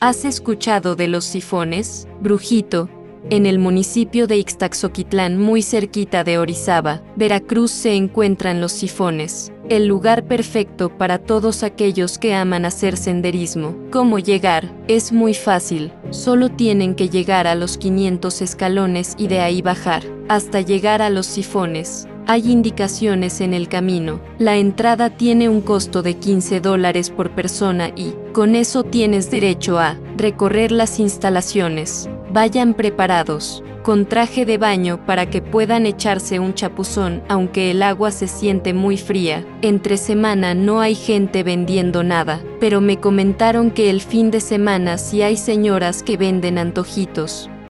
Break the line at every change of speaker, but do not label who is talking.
¿Has escuchado de los sifones, Brujito? En el municipio de Ixtaxoquitlán, muy cerquita de Orizaba, Veracruz, se encuentran los sifones, el lugar perfecto para todos aquellos que aman hacer senderismo. ¿Cómo llegar? Es muy fácil, solo tienen que llegar a los 500 escalones y de ahí bajar, hasta llegar a los sifones. Hay indicaciones en el camino. La entrada tiene un costo de $15 por persona y, con eso tienes derecho a recorrer las instalaciones. Vayan preparados, con traje de baño para que puedan echarse un chapuzón, aunque el agua se siente muy fría. Entre semana no hay gente vendiendo nada, pero me comentaron que el fin de semana sí hay señoras que venden antojitos.